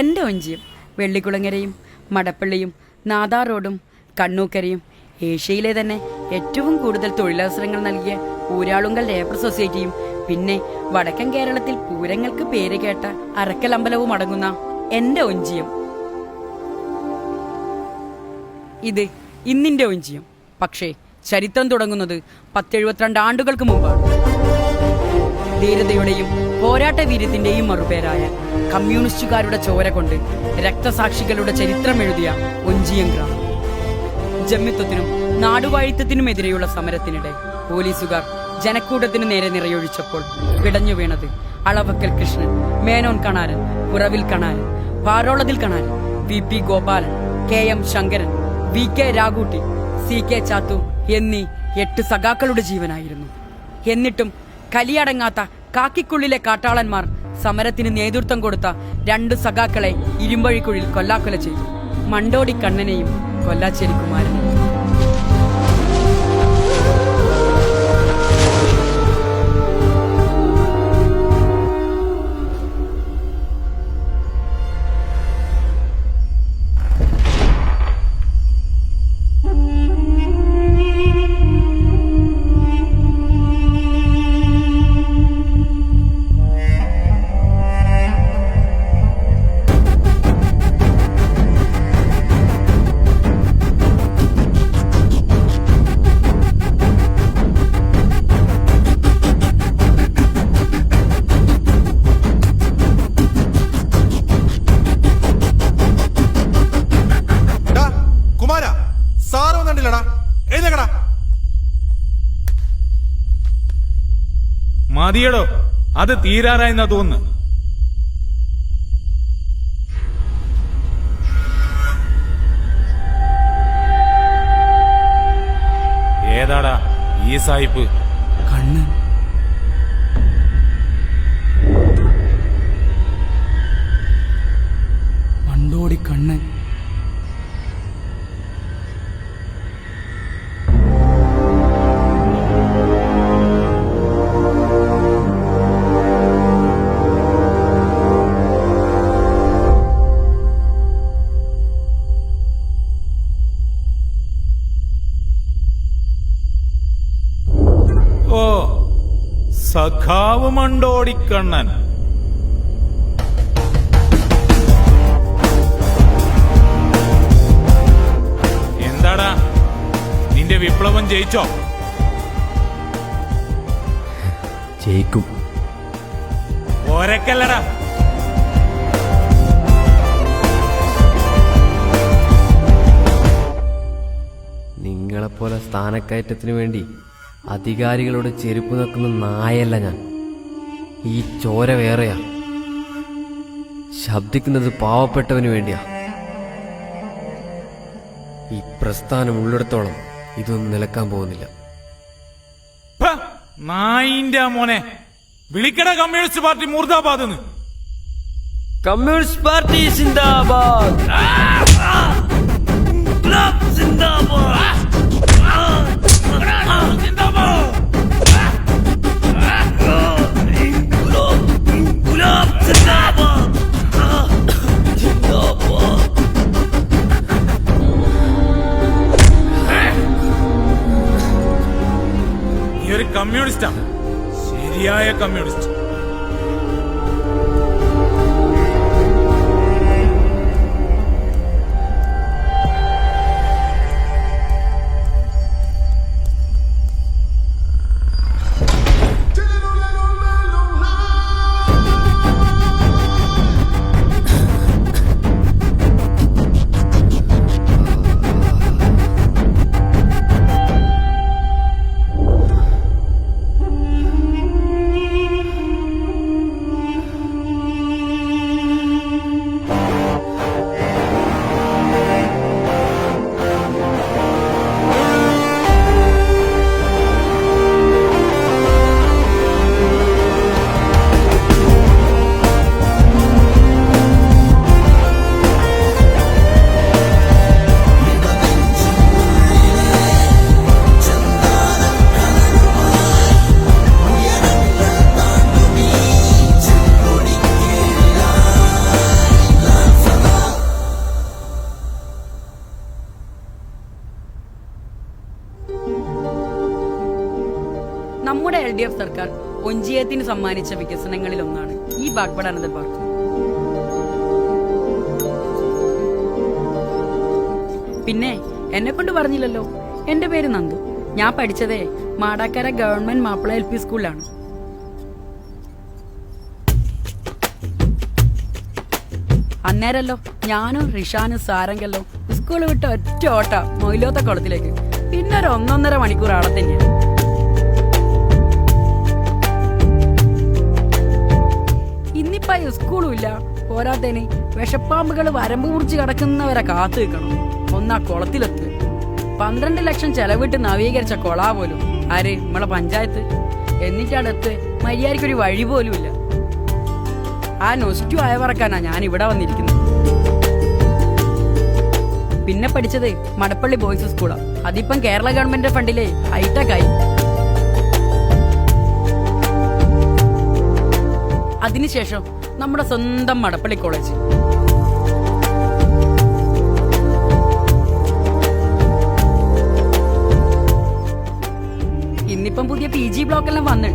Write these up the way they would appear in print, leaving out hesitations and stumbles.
എൻ്റെ ഒഞ്ചിയം വെള്ളിക്കുളങ്ങരയും മടപ്പള്ളിയും നാദാ റോഡും കണ്ണൂക്കരയും ഏഷ്യയിലെ തന്നെ ഏറ്റവും കൂടുതൽ തൊഴിലവസരങ്ങൾ നൽകിയ ഊരാളുങ്കൽ ലേബർ സൊസൈറ്റിയും പിന്നെ വടക്കൻ കേരളത്തിൽ പൂരങ്ങൾക്ക് പേര് കേട്ട അറക്കൽ അമ്പലവും അടങ്ങുന്ന എൻ്റെ ഒഞ്ചിയം. ഇത് ഇന്നിൻ്റെ ഒഞ്ചിയം. പക്ഷേ ചരിത്രം തുടങ്ങുന്നത് 1072 ആണ്ടുകൾക്ക് മുമ്പാണ്. ധീരതയുടെയും പോരാട്ട വീര്യത്തിന്റെയും മറുപേരായ കമ്മ്യൂണിസ്റ്റുകാരുടെ ചോര കൊണ്ട് രക്തസാക്ഷികളുടെ ചരിത്രം എഴുതിയ ഒഞ്ചിയം ഗ്രാമം. ജമ്മിത്വത്തിനും നാടുവാഴിത്തത്തിനുമെതിരെയുള്ള സമരത്തിനിടെ പോലീസുകാർ ജനക്കൂട്ടത്തിനു നേരെ നിറയൊഴിച്ചപ്പോൾ പിടഞ്ഞു വീണത് അളവക്കൽ Krishnan, Menon Kanaran, പുറവിൽ Kanaran, പാരോളതിൽ Kanaran, VP Gopalan, KM Sankaran, VK രാഗൂട്ടി, CK Chathu എന്നീ 8 സഖാക്കളുടെ ജീവനായിരുന്നു. എന്നിട്ടും കലിയടങ്ങാത്ത കാക്കിക്കുള്ളിലെ കാട്ടാളന്മാർ സമരത്തിന് നേതൃത്വം കൊടുത്ത 2 സഖാക്കളെ ഇരുമ്പഴിക്കുഴിൽ കൊല്ലാക്കൊല ചെയ്തു. മണ്ടോടി കണ്ണനെയും കൊല്ലാച്ചേരി കുമാരനെയും. മതിയടോ, അത് തീരാറായെന്നാ തോന്നുന്നു. ഏതാടാ ഈ സായിപ്പ്? കണ്ണൻ. മണ്ടോടി കണ്ണൻ. ഓ, സഖാവ് മണ്ടോടിക്കണ്ണൻ. എന്താടാ നിന്റെ വിപ്ലവം ജയിച്ചോ? ജയിക്കും. ഓരക്കല്ലടാ. നിങ്ങളെപ്പോലെ സ്ഥാനക്കയറ്റത്തിനു വേണ്ടി അധികാരികളോട് ചെരുപ്പ് നിൽക്കുന്ന നായല്ല ഞാൻ. ഈ ചോര വേറെയാ. ശബ്ദിക്കുന്നത് പാവപ്പെട്ടവന് വേണ്ടിയാ. ഈ പ്രസ്ഥാനം ഉള്ളിടത്തോളം ഇതൊന്നും നിലക്കാൻ പോകുന്നില്ല. നായിന്റെ മോനെ, വിളിക്കട കമ്മ്യൂണിസ്റ്റ് പാർട്ടി മുർദാബാദ്. കമ്മ്യൂണിസ്റ്റ് പാർട്ടി സിന്ദാബാദ്, സിന്ദാബാദ്. നീ ഒരു കമ്മ്യൂണിസ്റ്റാ, ശരിയായ കമ്മ്യൂണിസ്റ്റ്. നമ്മുടെ LDF സർക്കാർ ഒഞ്ചിയത്തിന് സമ്മാനിച്ച വികസനങ്ങളിൽ ഒന്നാണ് ഈ ബാഗ്ബഡ് അനന്തൽ പാർക്ക്. പിന്നെ എന്നെ കൊണ്ട് പറഞ്ഞില്ലല്ലോ, എന്റെ പേര് നന്ദു. ഞാൻ പഠിച്ചതേ മാടാക്കര ഗവൺമെന്റ് മാപ്പിള LP സ്കൂളിലാണ്. അന്നേരല്ലോ ഞാനും റിഷാനും സാരംഗല്ലോ സ്കൂൾ വിട്ട ഒറ്റ ഓട്ട മൊയിലോത്ത കുളത്തിലേക്ക്. പിന്നെ ഒരു 1.5 മണിക്കൂർ ആളെ തന്നെയാണ്. ഇന്നിപ്പോ സ്കൂളും ഇല്ല, പോരാത്തേന് വിഷപ്പാമ്പുകൾ വരമ്പ് മുറിച്ച് കിടക്കുന്നവരെ കാത്തു നിൽക്കണം. ഒന്നാ കുളത്തിലെത്ത് 12 ലക്ഷം ചെലവിട്ട് നവീകരിച്ച കൊളാ പോലും ആര് നമ്മളെ പഞ്ചായത്ത്. എന്നിട്ടടുത്ത് മര്യാദയ്ക്കൊരു വഴി പോലും ഇല്ല. ആ നൊസ്റ്റു അയവറക്കാനാ ഞാൻ ഇവിടെ വന്നിരിക്കുന്നത്. പിന്നെ പഠിച്ചത് മടപ്പള്ളി ബോയ്സ് സ്കൂളാ. അതിപ്പം കേരള ഗവൺമെന്റ് ഫണ്ടിലെ ഹൈടെക് ആയി. അതിനുശേഷം നമ്മുടെ സ്വന്തം മടപ്പള്ളി കോളേജ്. ഇന്നിപ്പം പുതിയ PG ബ്ലോക്കെല്ലാം വന്ന്.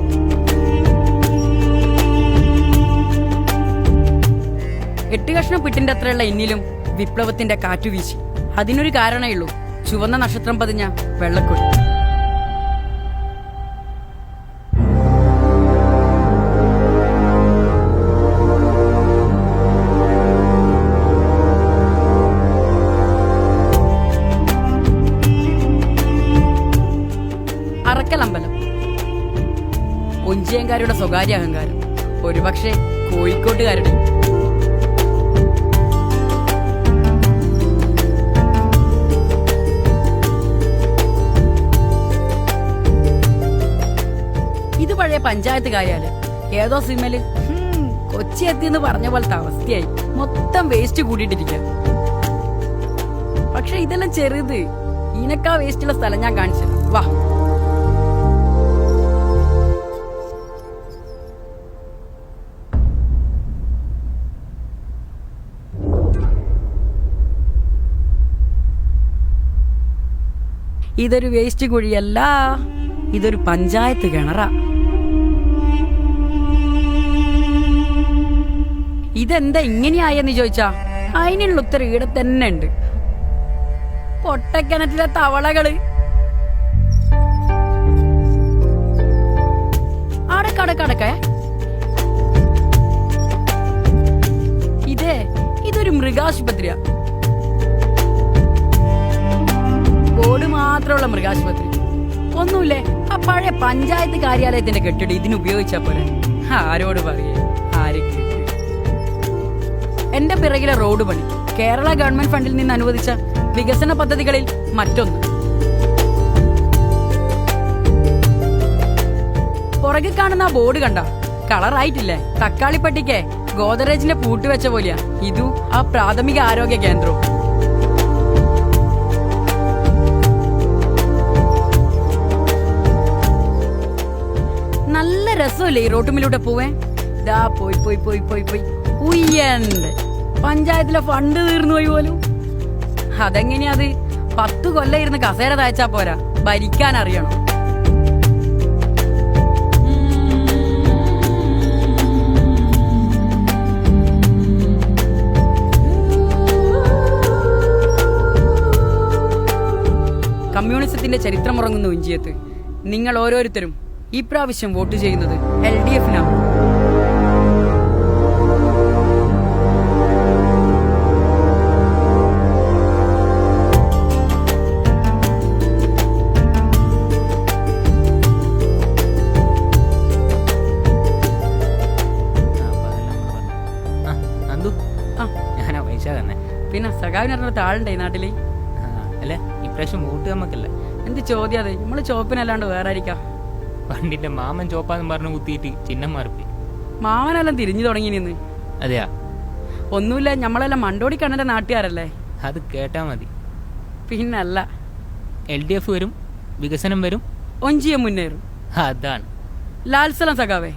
എട്ട് കഷ്ണം പിട്ടിന്റെ അത്രയുള്ള എന്നിലും വിപ്ലവത്തിന്റെ കാറ്റുവീശി. അതിനൊരു കാരണമേ ഉള്ളൂ, ചുവന്ന നക്ഷത്രം പതിഞ്ഞ വെള്ളക്കൊടി. അറക്കലമ്പലം ഒഞ്ചിയങ്കാരുടെ സ്വകാര്യ അഹങ്കാരം, ഒരുപക്ഷെ കോഴിക്കോട്ടുകാരുടെ. ഇത് പഴയ പഞ്ചായത്ത് കാര്യാലയം. ഏതോ സിനിമയില് കൊച്ചി എത്തിയെന്ന് പറഞ്ഞ പോലത്തെ അവസ്ഥയായി. മൊത്തം വേസ്റ്റ് കൂടിയിട്ടിരിക്കുക. പക്ഷെ ഇതെല്ലാം ചെറുത്. ഇനക്കാ വേസ്റ്റുള്ള സ്ഥലം ഞാൻ കാണിച്ചു തരാം, വാ. ഇതൊരു വേസ്റ്റ് കുഴിയല്ല, ഇതൊരു പഞ്ചായത്ത് കിണറാ. ഇതെന്താ ഇങ്ങനെയായെന്ന് ചോദിച്ചാ അതിനുള്ള ഉത്തരം ഇവിടെ തന്നെ ഉണ്ട്. പൊട്ടക്കിണറ്റിലെ തവളകള്. അടക്കടക്കടക്കേ, ഇതൊരു മൃഗാശുപത്രിയാ. ബോർഡ് മാത്രമുള്ള മൃഗാശുപത്രി. ഒന്നുമില്ലേ, ആ പഴയ പഞ്ചായത്ത് കാര്യാലയത്തിന്റെ കെട്ടിടം ഇതിന് ഉപയോഗിച്ചാ പോരെ. ആരോട് പറയേ, ആര് കേട്ട്. എന്റെ പിറകിലെ റോഡ് പണി കേരള ഗവൺമെന്റ് ഫണ്ടിൽ നിന്ന് അനുവദിച്ച വികസന പദ്ധതികളിൽ മറ്റൊന്ന്. പുറകിൽ കാണുന്ന ആ ബോർഡ് കണ്ട കളറായിട്ടില്ലേ? തക്കാളിപ്പട്ടിക്ക് ഗോദറേജിന്റെ പൂട്ട് വെച്ച പോലെയാ ഇതു ആ പ്രാഥമിക ആരോഗ്യ കേന്ദ്രവും. നല്ല രസമല്ലേ ഈ റോട്ടുമിലൂടെ പോവേ? ഇതാ പോയി പോയി പോയി പോയി പോയി ഉയ്യണ്ട് പഞ്ചായത്തിലെ ഫണ്ട് തീർന്നു പോയി പോലും. അതെങ്ങനെയാ? അത് 10 കൊല്ലം ഇരുന്ന് കസേര തയ്ച്ചാ പോരാ, ഭരിക്കാൻ അറിയണം. കമ്മ്യൂണിസത്തിന്റെ ചരിത്രമുറങ്ങുന്ന ഒഞ്ചിയത്ത് നിങ്ങൾ ഓരോരുത്തരും ഈ പ്രാവശ്യം വോട്ട് ചെയ്യുന്നത് LDF-നാണ്. പിന്നെ സഖാവിനറിഞ്ഞ താളുണ്ടേ നാട്ടില്? അല്ല, ഇപ്രാവശ്യം വോട്ട് നമുക്കല്ല. എന്ത് ചോദ്യം അത്? നമ്മള് ചോപ്പിനല്ലാണ്ട് വേറെ ആയിരിക്കാം. പണ്ടിന്റെ മാമൻ ചോപ്പാന്ന് പറഞ്ഞു കുത്തിയിട്ട് ചിഹ്നം മാറിപ്പോയി. മാമനെല്ലാം തിരിഞ്ഞു തുടങ്ങി നിന്ന്. അതെയാ? ഒന്നുമില്ല, നമ്മളെല്ലാം മണ്ടോടി കണ്ണന്റെ നാട്ടുകാരല്ലേ. അത് കേട്ടാ മതി. പിന്നല്ല, LDF വരും, വികസനം വരും, ഒഞ്ചിയം മുന്നേറും. അതാണ് ലാൽസലം സഖാവേ.